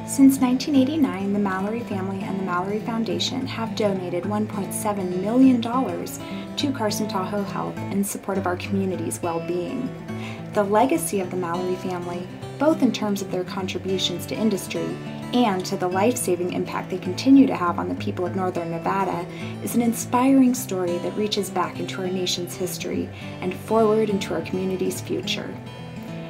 Since 1989, the Mallory family and the Mallory Foundation have donated $1.7 million to Carson Tahoe Health in support of our community's well-being. The legacy of the Mallory family, both in terms of their contributions to industry and to the life-saving impact they continue to have on the people of Northern Nevada, is an inspiring story that reaches back into our nation's history and forward into our community's future.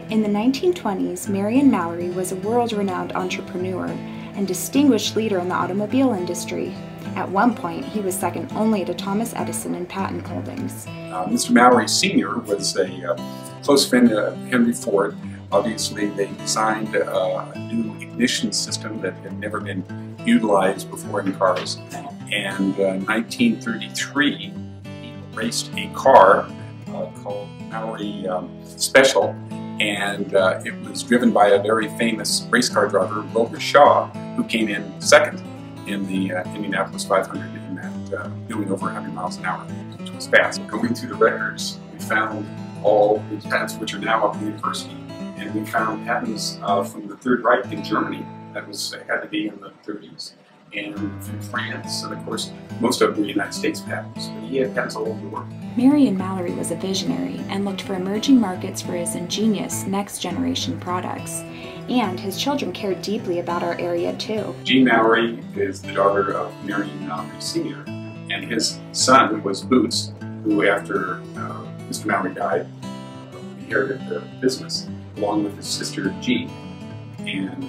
In the 1920s, Marion Mallory was a world-renowned entrepreneur and distinguished leader in the automobile industry. At one point, he was second only to Thomas Edison in patent holdings. Mr. Mallory Sr. was a close friend of Henry Ford. Obviously, they designed a new ignition system that had never been utilized before in cars. And in 1933, he raced a car called Mallory Special. And it was driven by a very famous race car driver, Wilbur Shaw, who came in second in the Indianapolis 500 in that doing over 100 miles an hour, which was fast. Going through the records, we found all these patents which are now at the university, and we found patents from the Third Reich in Germany that had to be in the 30s, and from France, and of course most of them were United States patents. But he had patents all over the world. Marion Mallory was a visionary and looked for emerging markets for his ingenious next-generation products. And his children cared deeply about our area too. Jean Mallory is the daughter of Marion Mallory Sr., and his son was Boots, who after Mr. Mallory died, inherited the business, along with his sister Jean, and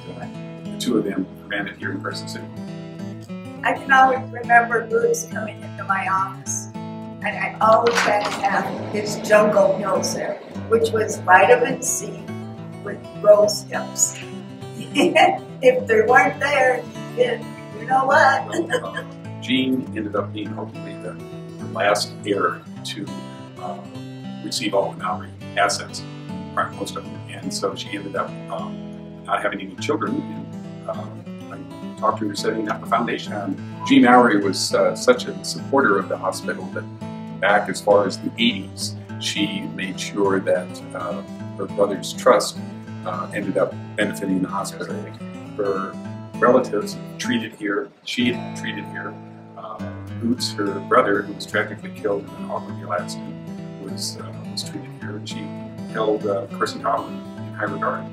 the two of them ran it here in Carson City. I can always remember Boots coming into my office, and I always had to have his jungle pills there, which was vitamin C with rose hips. If they weren't there, then you know what? Jean ended up being hopefully the last heir to receive all the Mallory assets, most of them, and so she ended up not having any children. And I talked to her setting up a foundation. Jean Mallory was such a supporter of the hospital that back as far as the 80s, she made sure that her brother's trust ended up benefiting the hospital. Her relatives treated here, she had treated here. Boots, her brother, who was tragically killed in an automobile accident, was treated here, and she held Carson Tahoe in high regard.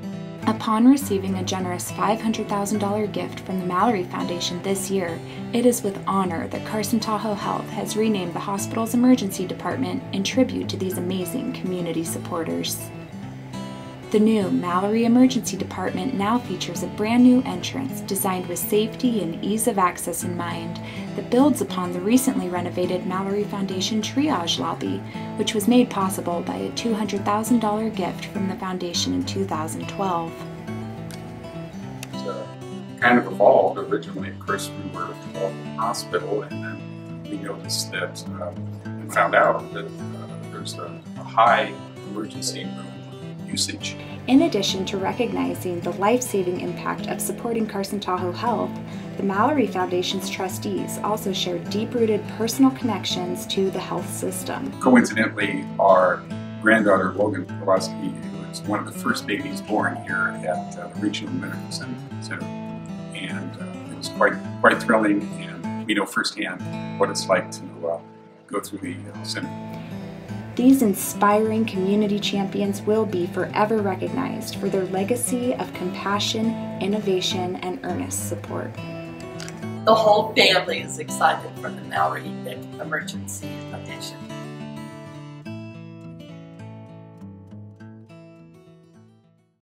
Upon receiving a generous $500,000 gift from the Mallory Foundation this year, it is with honor that Carson Tahoe Health has renamed the hospital's emergency department in tribute to these amazing community supporters. The new Mallory Emergency Department now features a brand new entrance designed with safety and ease of access in mind that builds upon the recently renovated Mallory Foundation triage lobby, which was made possible by a $200,000 gift from the foundation in 2012. It's kind of evolved. Originally, of course, we were involved in the hospital, and then we noticed that and found out that there's a high emergency room usage. In addition to recognizing the life-saving impact of supporting Carson Tahoe Health, the Mallory Foundation's trustees also share deep-rooted personal connections to the health system. Coincidentally, our granddaughter Logan Pulaski was one of the first babies born here at the Regional Medical Center, and it was quite thrilling, and we know firsthand what it's like to go through the center. These inspiring community champions will be forever recognized for their legacy of compassion, innovation, and earnest support. The whole family is excited for the Mallory Emergency Foundation.